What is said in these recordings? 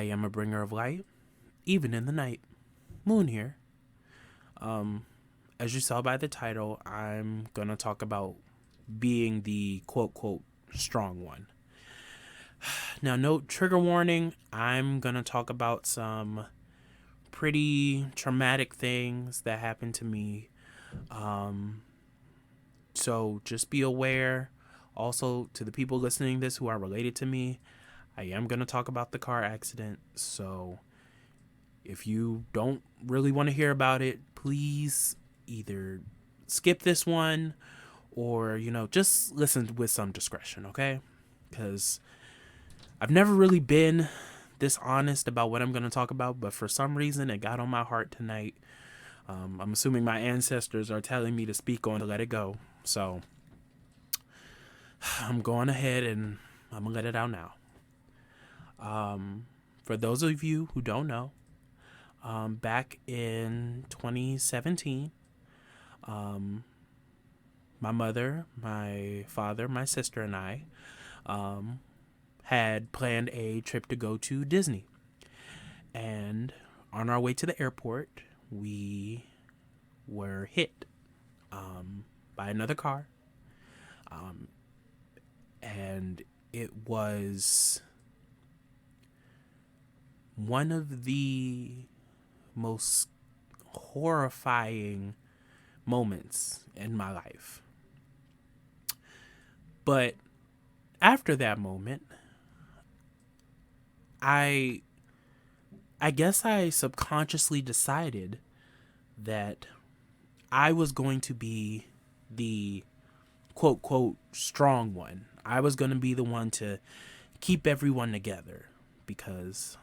I am a bringer of light, even in the night. Moon here. As you saw by the title, I'm going to talk about being the quote, quote, strong one. Now, note trigger warning, I'm going to talk about some pretty traumatic things that happened to me. So just be aware. Also, to the people listening to this who are related to me, I am going to talk about the car accident. So if you don't really want to hear about it, please either skip this one or, just listen with some discretion, okay? Because I've never really been this honest about what I'm going to talk about, but for some reason it got on my heart tonight. I'm assuming my ancestors are telling me to speak on to let it go. So I'm going ahead and I'm going to let it out now. For those of you who don't know, back in 2017, my mother, my father, my sister, and I had planned a trip to go to Disney. And on our way to the airport, we were hit by another car. And it was one of the most horrifying moments in my life. But after that moment, I guess I subconsciously decided that I was going to be the quote, quote, strong one. I was going to be the one to keep everyone together because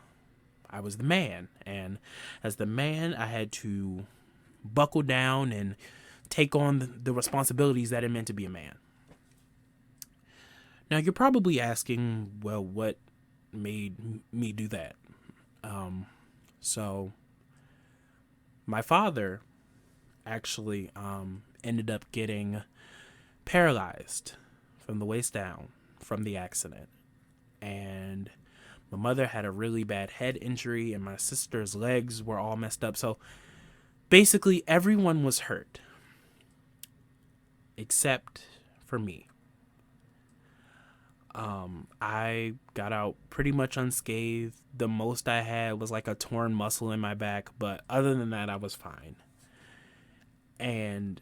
I was the man. And as the man, I had to buckle down and take on the responsibilities that it meant to be a man. Now, you're probably asking, well, what made me do that? So my father actually ended up getting paralyzed from the waist down from the accident. And my mother had a really bad head injury and my sister's legs were all messed up. So basically everyone was hurt except for me. I got out pretty much unscathed. The most I had was like a torn muscle in my back, but other than that, I was fine. And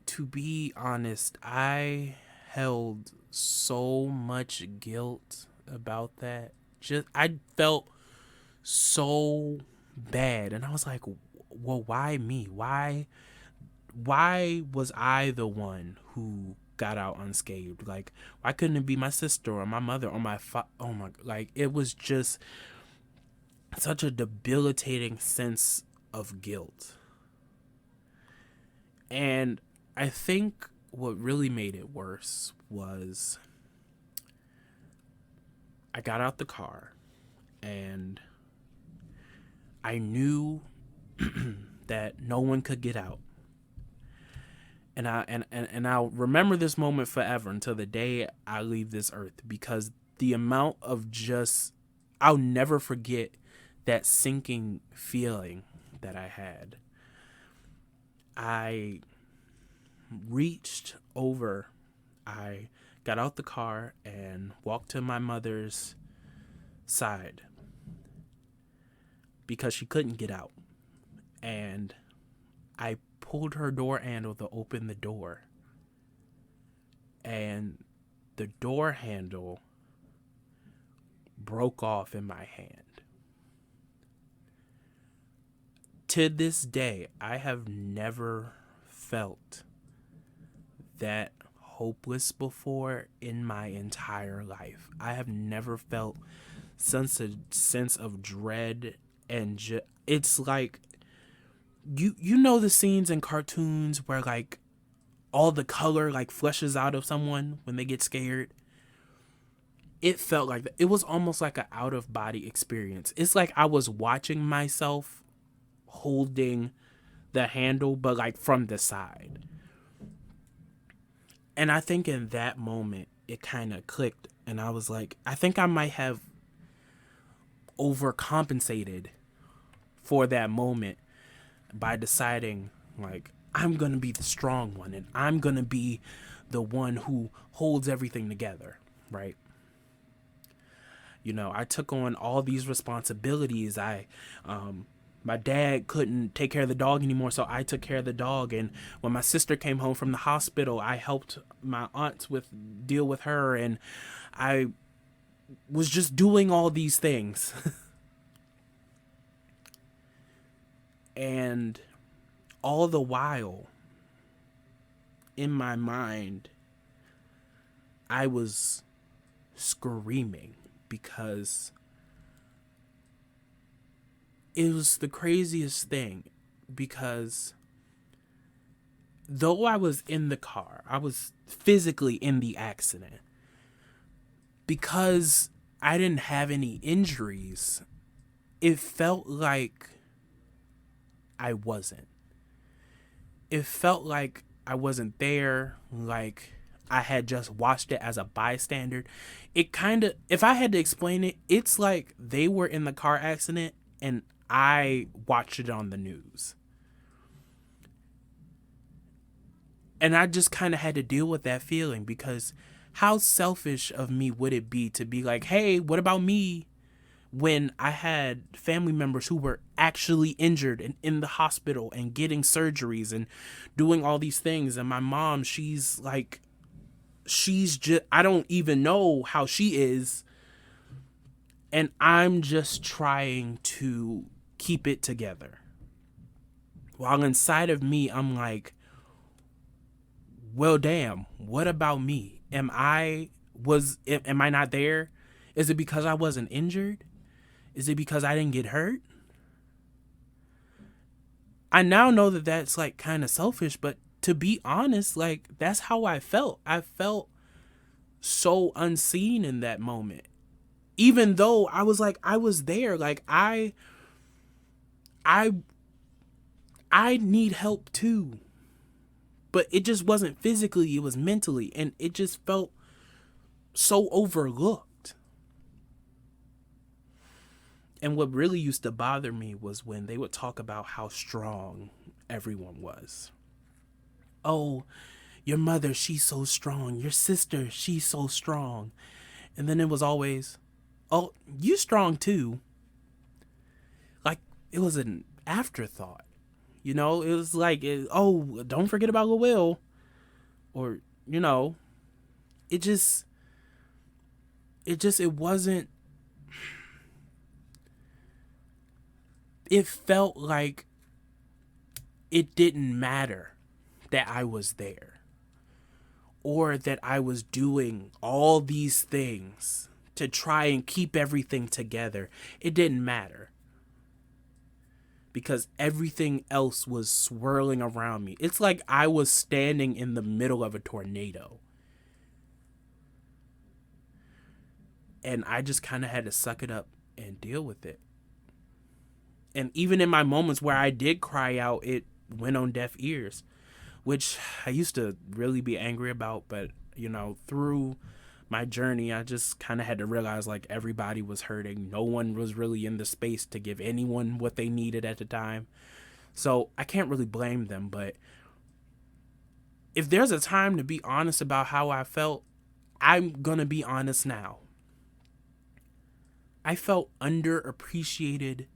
to be honest, I held so much guilt about that. I felt so bad, and I was like, well, why me? Why was I the one who got out unscathed? Like, why couldn't it be my sister or my mother or oh my, like, it was just such a debilitating sense of guilt. And I think what really made it worse was I got out the car and I knew that no one could get out. And I'll remember this moment forever until the day I leave this earth, because the amount of I'll never forget that sinking feeling that I had. I reached over, I got out the car and walked to my mother's side because she couldn't get out. And I pulled her door handle to open the door. And the door handle broke off in my hand. To this day, I have never felt that hopeless before in my entire life. I have never felt sense of dread and it's like you know the scenes in cartoons where like all the color like flushes out of someone when they get scared. It felt like that. It was almost like an out of body experience. It's like I was watching myself holding the handle, but like from the side. And I think in that moment, it kind of clicked. And I was like, I think I might have overcompensated for that moment by deciding, like, I'm going to be the strong one and I'm going to be the one who holds everything together, right? You know, I took on all these responsibilities. My dad couldn't take care of the dog anymore, so I took care of the dog. And when my sister came home from the hospital, I helped my aunt deal with her, and I was just doing all these things. And all the while, in my mind, I was screaming because it was the craziest thing. Because though I was in the car, I was physically in the accident, because I didn't have any injuries, it felt like I wasn't. It felt like I wasn't there, like I had just watched it as a bystander. It kind of, if I had to explain it, it's like they were in the car accident and I watched it on the news. And I just kind of had to deal with that feeling, because how selfish of me would it be to be like, hey, what about me? When I had family members who were actually injured and in the hospital and getting surgeries and doing all these things. And my mom, she's just, I don't even know how she is. And I'm just trying to keep it together. While inside of me, I'm like, well, damn, what about me? Am I not there? Is it because I wasn't injured? Is it because I didn't get hurt? I now know that that's like kind of selfish, but to be honest, like, that's how I felt. I felt so unseen in that moment. Even though I was like, I was there, like I need help too. But it just wasn't physically, it was mentally, and it just felt so overlooked. And what really used to bother me was when they would talk about how strong everyone was. Oh, your mother, she's so strong. Your sister, she's so strong. And then it was always, oh, you strong too. Like, it was an afterthought. You know, it was like, oh, don't forget about Will. Or, you know, it wasn't, it felt like it didn't matter that I was there, or that I was doing all these things to try and keep everything together. It didn't matter, because everything else was swirling around me. It's like I was standing in the middle of a tornado. And I just kind of had to suck it up and deal with it. And even in my moments where I did cry out, it went on deaf ears, which I used to really be angry about. But, you know, through my journey, I just kind of had to realize, like, everybody was hurting. No one was really in the space to give anyone what they needed at the time. So I can't really blame them. But if there's a time to be honest about how I felt, I'm going to be honest now. I felt underappreciated.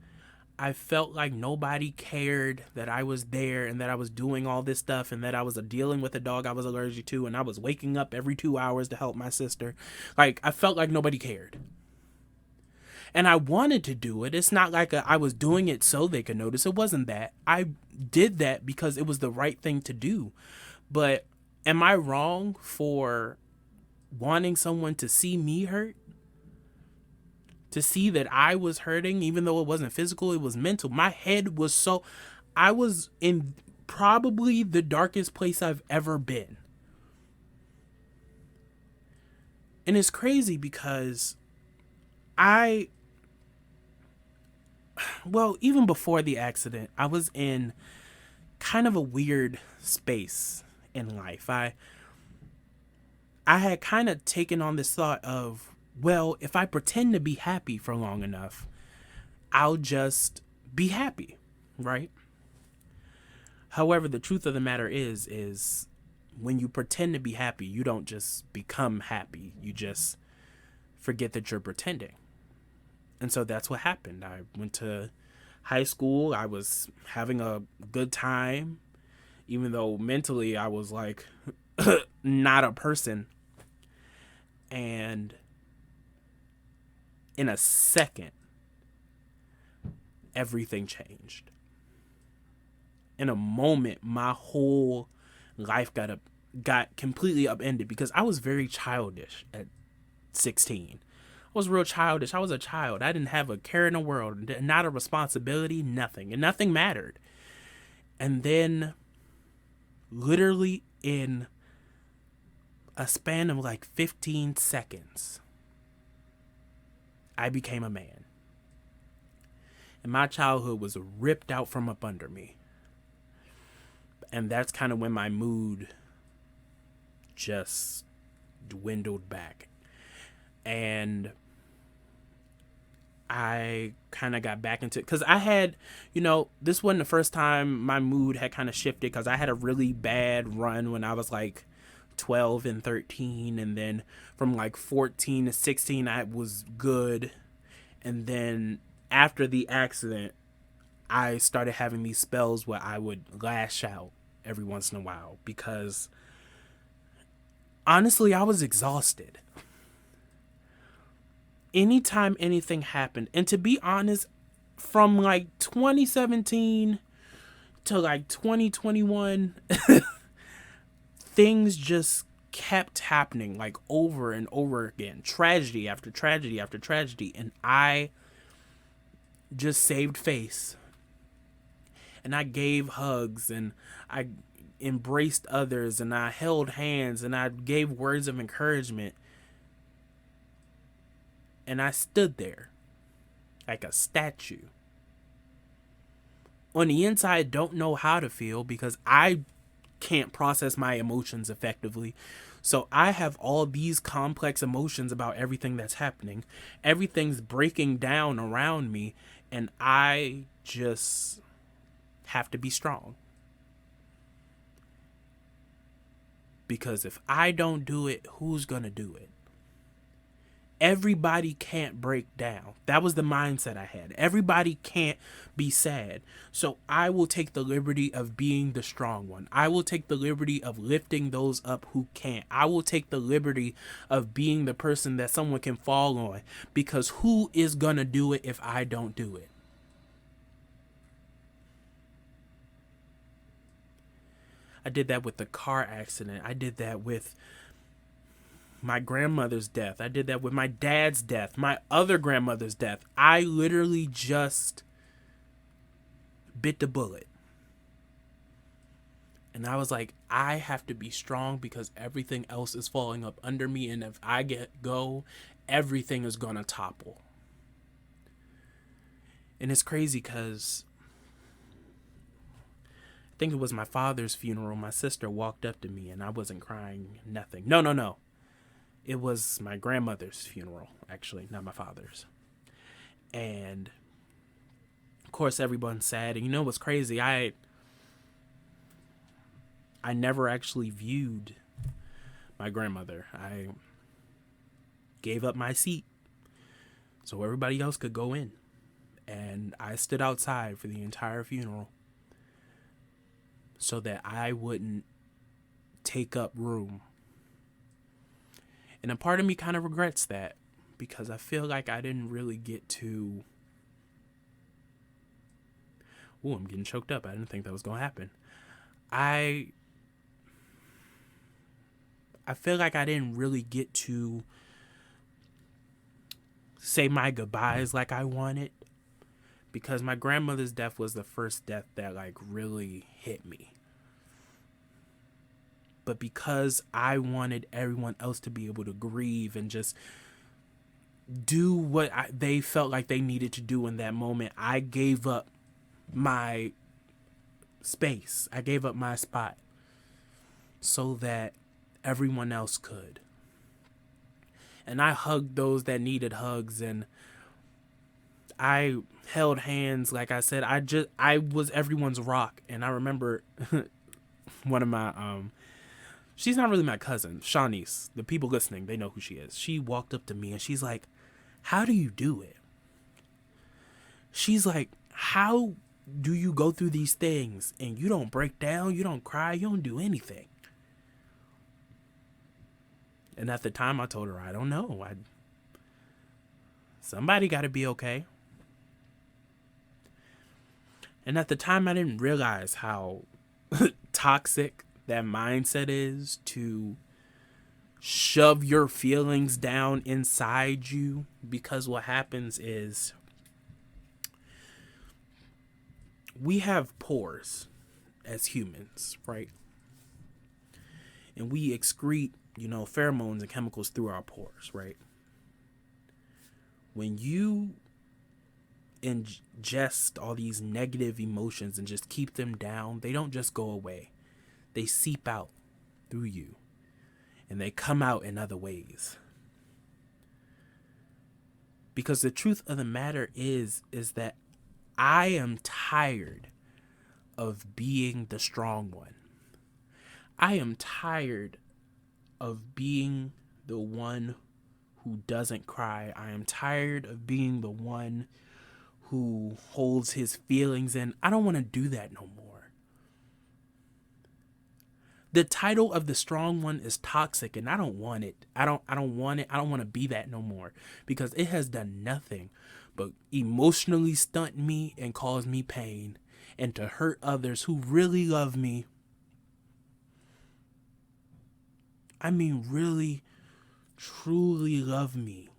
I felt like nobody cared that I was there and that I was doing all this stuff and that I was dealing with a dog I was allergic to, and I was waking up every 2 hours to help my sister. Like, I felt like nobody cared. And I wanted to do it. It's not like I was doing it so they could notice. It wasn't that. I did that because it was the right thing to do. But am I wrong for wanting someone to see me hurt? To see that I was hurting, even though it wasn't physical, it was mental. My head was I was in probably the darkest place I've ever been. And it's crazy because even before the accident, I was in kind of a weird space in life. I had kind of taken on this thought of, well, if I pretend to be happy for long enough, I'll just be happy, right? However, the truth of the matter is when you pretend to be happy, you don't just become happy. You just forget that you're pretending. And so that's what happened. I went to high school. I was having a good time, even though mentally I was like not a person. And in a second, everything changed. In a moment, my whole life got completely upended because I was very childish at 16. I was real childish. I was a child. I didn't have a care in the world, not a responsibility, nothing. And nothing mattered. And then, literally in a span of like 15 seconds, I became a man. And my childhood was ripped out from up under me. And that's kind of when my mood just dwindled back. And I kind of got back into it because I had, this wasn't the first time my mood had kind of shifted because I had a really bad run when I was like 12 and 13. And then from like 14 to 16, I was good. And then after the accident, I started having these spells where I would lash out every once in a while because honestly, I was exhausted. Anytime anything happened, and to be honest, from like 2017 to like 2021, things just kept happening like over and over again, tragedy after tragedy after tragedy, and I just saved face. And I gave hugs, and I embraced others, and I held hands, and I gave words of encouragement. And I stood there like a statue. On the inside, I don't know how to feel because I can't process my emotions effectively. So I have all these complex emotions about everything that's happening. Everything's breaking down around me, and I just have to be strong. Because if I don't do it, who's gonna do it? Everybody can't break down. That was the mindset I had. Everybody can't be sad. So I will take the liberty of being the strong one. I will take the liberty of lifting those up who can't. I will take the liberty of being the person that someone can fall on. Because who is gonna do it if I don't do it? I did that with the car accident. I did that with my grandmother's death. I did that with my dad's death, my other grandmother's death. I literally just bit the bullet. And I was like, I have to be strong because everything else is falling up under me. And if I go, everything is going to topple. And it's crazy because I think it was my father's funeral. My sister walked up to me and I wasn't crying, nothing. No. It was my grandmother's funeral, actually, not my father's. And of course, everyone's sad. And you know what's crazy? I never actually viewed my grandmother. I gave up my seat so everybody else could go in. And I stood outside for the entire funeral so that I wouldn't take up room. And a part of me kind of regrets that because I feel like I didn't really get to... Ooh, I'm getting choked up. I didn't think that was going to happen. I feel like I didn't really get to say my goodbyes like I wanted because my grandmother's death was the first death that like really hit me. But because I wanted everyone else to be able to grieve and just do what they felt like they needed to do in that moment, I gave up my space. I gave up my spot so that everyone else could. And I hugged those that needed hugs, and I held hands. Like I said, I was everyone's rock. And I remember one of my, she's not really my cousin, Shawnice. The people listening, they know who she is. She walked up to me and she's like, how do you do it? She's like, how do you go through these things and you don't break down, you don't cry, you don't do anything? And at the time I told her, I don't know. Somebody got to be okay. And at the time I didn't realize how toxic that mindset is, to shove your feelings down inside you, because what happens is we have pores as humans, right? And we excrete, pheromones and chemicals through our pores, right? When you ingest all these negative emotions and just keep them down, they don't just go away. They seep out through you and they come out in other ways. Because the truth of the matter is that I am tired of being the strong one. I am tired of being the one who doesn't cry. I am tired of being the one who holds his feelings in. I don't want to do that no more. The title of the strong one is toxic, and I don't want it. I don't want it. I don't want to be that no more, because it has done nothing but emotionally stunt me and cause me pain, and to hurt others who really love me. I mean, really, truly love me.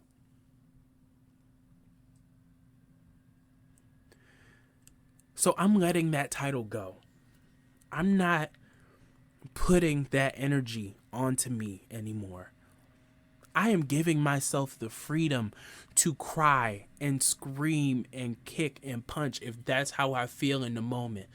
So I'm letting that title go. I'm not putting that energy onto me anymore. I am giving myself the freedom to cry and scream and kick and punch if that's how I feel in the moment.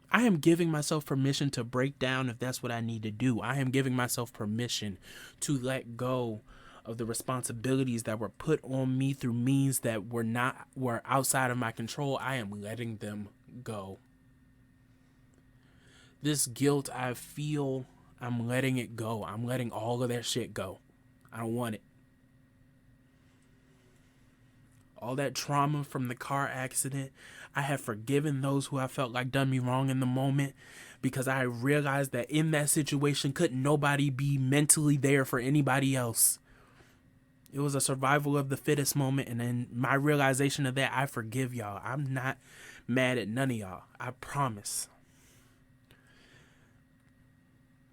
I am giving myself permission to break down if that's what I need to do. I am giving myself permission to let go of the responsibilities that were put on me through means that were outside of my control. I am letting them go. This guilt I feel, I'm letting it go. I'm letting all of that shit go. I don't want it. All that trauma from the car accident, I have forgiven those who I felt like done me wrong in the moment, because I realized that in that situation, couldn't nobody be mentally there for anybody else. It was a survival of the fittest moment, and in my realization of that, I forgive y'all. I'm not mad at none of y'all. I promise.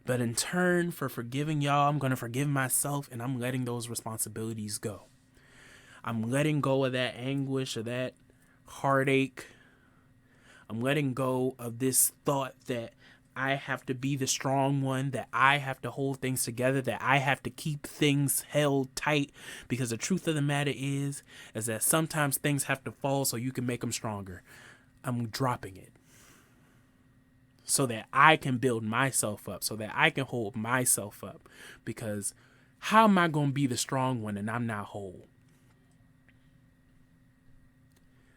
But in turn for forgiving y'all, I'm going to forgive myself, and I'm letting those responsibilities go. I'm letting go of that anguish, of that heartache. I'm letting go of this thought that I have to be the strong one, that I have to hold things together, that I have to keep things held tight, because the truth of the matter is that sometimes things have to fall so you can make them stronger. I'm dropping it so that I can build myself up, so that I can hold myself up, because how am I going to be the strong one and I'm not whole?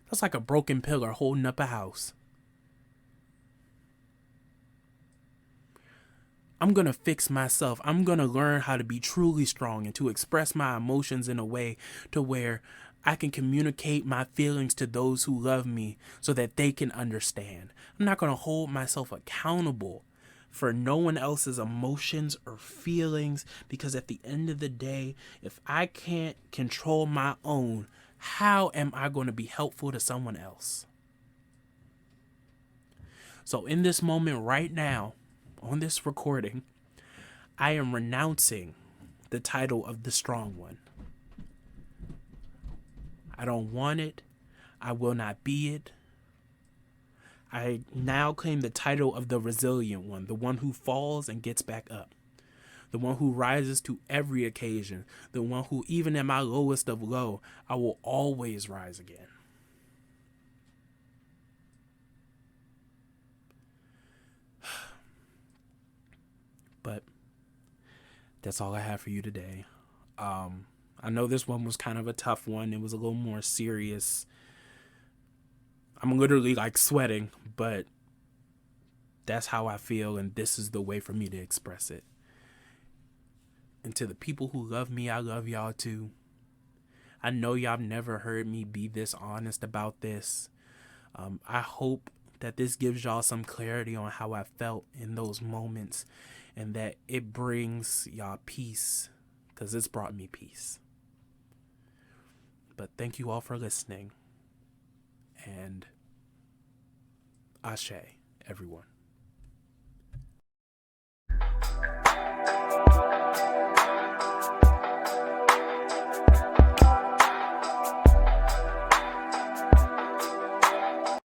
That's like a broken pillar holding up a house. I'm going to fix myself. I'm going to learn how to be truly strong and to express my emotions in a way to where I can communicate my feelings to those who love me so that they can understand. I'm not going to hold myself accountable for no one else's emotions or feelings, because at the end of the day, if I can't control my own, how am I going to be helpful to someone else? So in this moment right now, on this recording, I am renouncing the title of the strong one. I don't want it. I will not be it. I now claim the title of the resilient one, the one who falls and gets back up, the one who rises to every occasion, the one who, even at my lowest of low, I will always rise again. But that's all I have for you today. I know this one was kind of a tough one. It was a little more serious. I'm literally like sweating, but that's how I feel, and this is the way for me to express it. And to the people who love me, I love y'all too. I know y'all have never heard me be this honest about this. I hope that this gives y'all some clarity on how I felt in those moments, and that it brings y'all peace, because it's brought me peace. But thank you all for listening, and ashe, everyone.